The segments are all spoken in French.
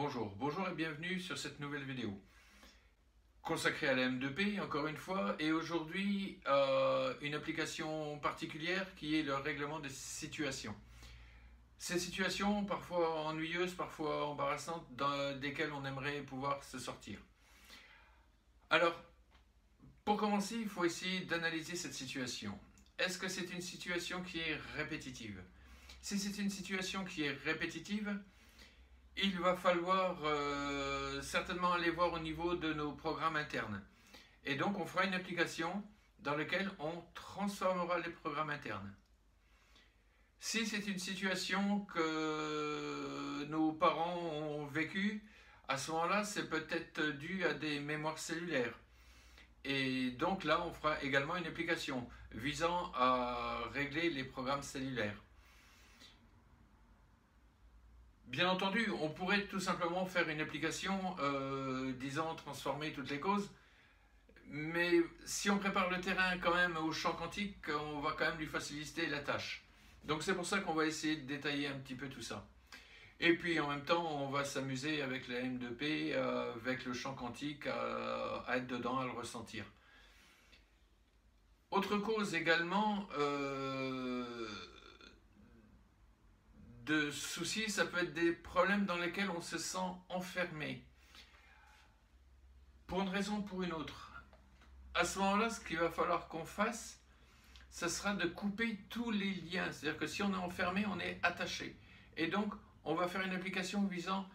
Bonjour et bienvenue sur cette nouvelle vidéo consacrée à la M2P, encore une fois, et aujourd'hui une application particulière qui est le règlement des situations. Ces situations, parfois ennuyeuses, parfois embarrassantes, desquelles on aimerait pouvoir se sortir. Alors, pour commencer, il faut essayer d'analyser cette situation. Est-ce que c'est une situation qui est répétitive? Si c'est une situation qui est répétitive, il va falloir certainement aller voir au niveau de nos programmes internes. Et donc on fera une application dans laquelle on transformera les programmes internes. Si c'est une situation que nos parents ont vécue, à ce moment-là, c'est peut-être dû à des mémoires cellulaires. Et donc là, on fera également une application visant à régler les programmes cellulaires. Bien entendu, on pourrait tout simplement faire une application disant transformer toutes les causes, mais si on prépare le terrain quand même au champ quantique, on va quand même lui faciliter la tâche. Donc c'est pour ça qu'on va essayer de détailler un petit peu tout ça. Et puis en même temps, on va s'amuser avec la M2P, avec le champ quantique, à être dedans, à le ressentir. Autre cause également de soucis, ça peut être des problèmes dans lesquels on se sent enfermé. Pour une raison ou pour une autre. À ce moment-là, ce qu'il va falloir qu'on fasse, ce sera de couper tous les liens. C'est-à-dire que si on est enfermé, on est attaché. Et donc, on va faire une application visant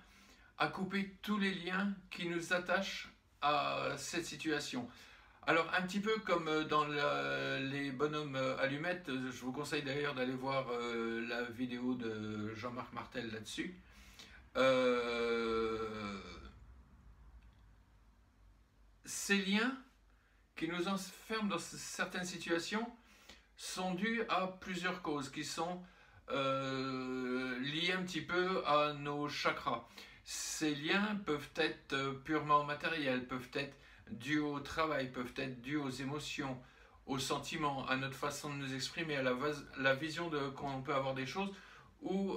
à couper tous les liens qui nous attachent à cette situation. Alors, un petit peu comme dans les bonhommes allumettes, je vous conseille d'ailleurs d'aller voir la vidéo de Jean-Marc Martel là-dessus. Ces liens qui nous enferment dans certaines situations sont dus à plusieurs causes qui sont liées un petit peu à nos chakras. Ces liens peuvent être purement matériels, peuvent être dus au travail, peuvent être dus aux émotions, aux sentiments, à notre façon de nous exprimer, à la vision qu'on peut avoir des choses, ou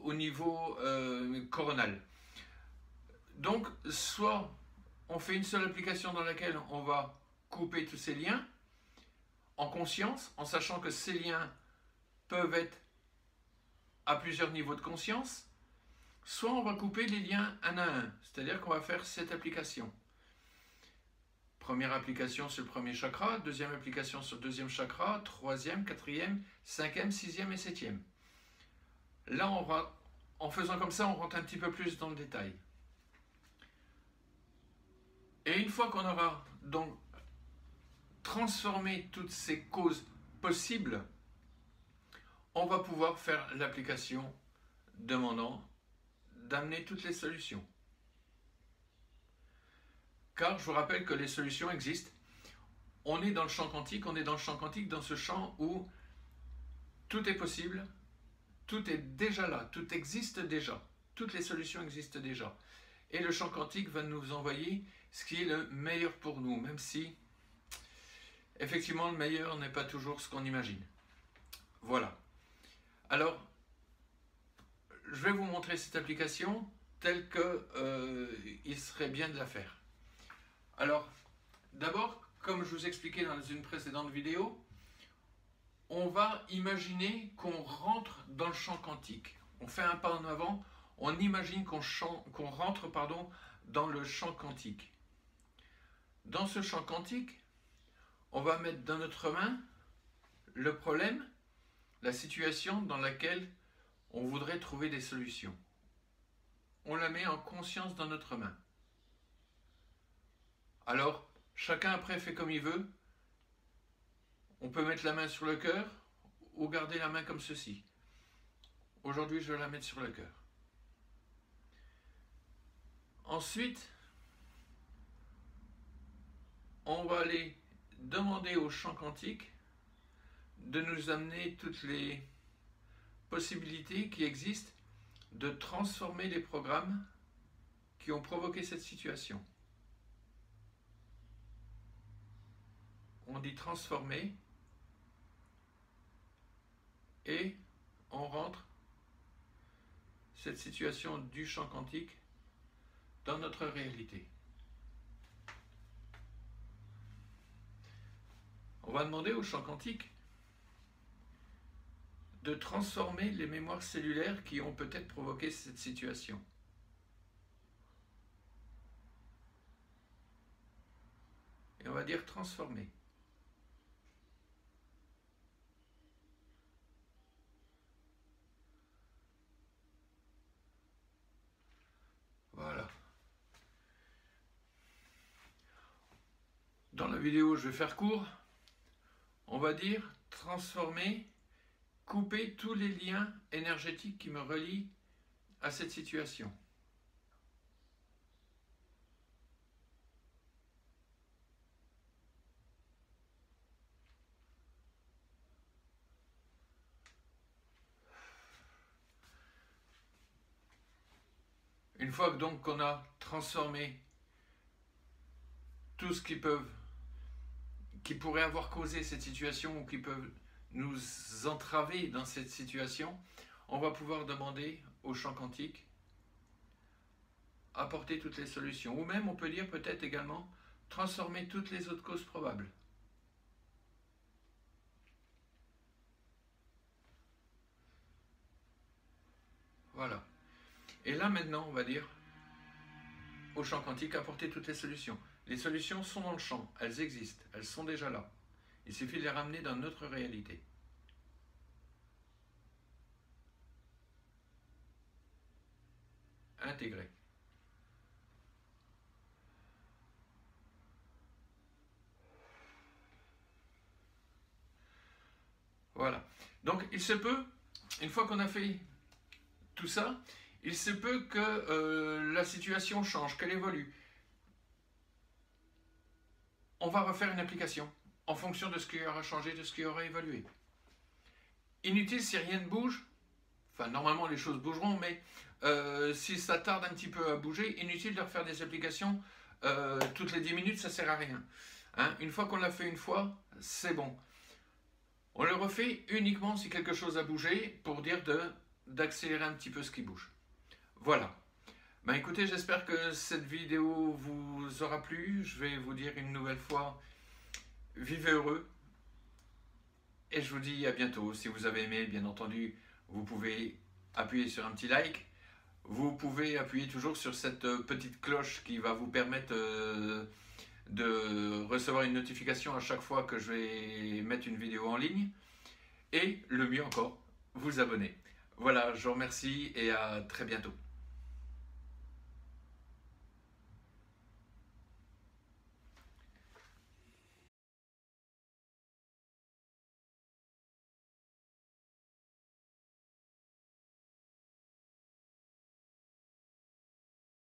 au niveau coronal. Donc, soit on fait une seule application dans laquelle on va couper tous ces liens, en conscience, en sachant que ces liens peuvent être à plusieurs niveaux de conscience, soit on va couper les liens un à un, c'est-à-dire qu'on va faire cette application. Première application sur le premier chakra, deuxième application sur le deuxième chakra, troisième, quatrième, cinquième, sixième et septième. Là, en faisant comme ça, on rentre un petit peu plus dans le détail. Et une fois qu'on aura donc transformé toutes ces causes possibles, on va pouvoir faire l'application demandant d'amener toutes les solutions. Car je vous rappelle que les solutions existent. On est dans le champ quantique, dans ce champ où tout est possible, tout est déjà là, tout existe déjà, toutes les solutions existent déjà. Et le champ quantique va nous envoyer ce qui est le meilleur pour nous, même si effectivement le meilleur n'est pas toujours ce qu'on imagine. Voilà. Alors, je vais vous montrer cette application telle qu'il serait bien de la faire. Alors, d'abord, comme je vous expliquais dans une précédente vidéo, on va imaginer qu'on rentre dans le champ quantique. On fait un pas en avant, on imagine qu'on rentre dans le champ quantique. Dans ce champ quantique, on va mettre dans notre main le problème, la situation dans laquelle on voudrait trouver des solutions. On la met en conscience dans notre main. Alors, chacun après fait comme il veut. On peut mettre la main sur le cœur ou garder la main comme ceci. Aujourd'hui, je vais la mettre sur le cœur. Ensuite, on va aller demander au champ quantique de nous amener toutes les possibilités qui existent de transformer les programmes qui ont provoqué cette situation. On dit transformer et on rentre cette situation du champ quantique dans notre réalité. On va demander au champ quantique de transformer les mémoires cellulaires qui ont peut-être provoqué cette situation. Et on va dire transformer. Voilà. Dans la vidéo, je vais faire court. On va dire transformer, couper tous les liens énergétiques qui me relient à cette situation. Une fois donc qu'on a transformé tout ce qui pourrait avoir causé cette situation ou qui peuvent nous entraver dans cette situation, on va pouvoir demander au champ quantique apporter toutes les solutions. Ou même on peut dire peut-être également transformer toutes les autres causes probables. Voilà. Et là maintenant on va dire au champ quantique apporter toutes les solutions. Les solutions sont dans le champ, elles existent, elles sont déjà là. Il suffit de les ramener dans notre réalité. Intégrer. Voilà. Donc il se peut, une fois qu'on a fait tout ça, il se peut que la situation change, qu'elle évolue. On va refaire une application en fonction de ce qui aura changé, de ce qui aura évolué. Inutile si rien ne bouge, enfin normalement les choses bougeront, mais si ça tarde un petit peu à bouger, inutile de refaire des applications toutes les 10 minutes, ça ne sert à rien. Hein? Une fois qu'on l'a fait une fois, c'est bon. On le refait uniquement si quelque chose a bougé pour dire d'accélérer un petit peu ce qui bouge. Voilà. Ben écoutez, j'espère que cette vidéo vous aura plu. Je vais vous dire une nouvelle fois, vivez heureux. Et je vous dis à bientôt. Si vous avez aimé, bien entendu, vous pouvez appuyer sur un petit like. Vous pouvez appuyer toujours sur cette petite cloche qui va vous permettre de recevoir une notification à chaque fois que je vais mettre une vidéo en ligne. Et le mieux encore, vous abonner. Voilà, je vous remercie et à très bientôt.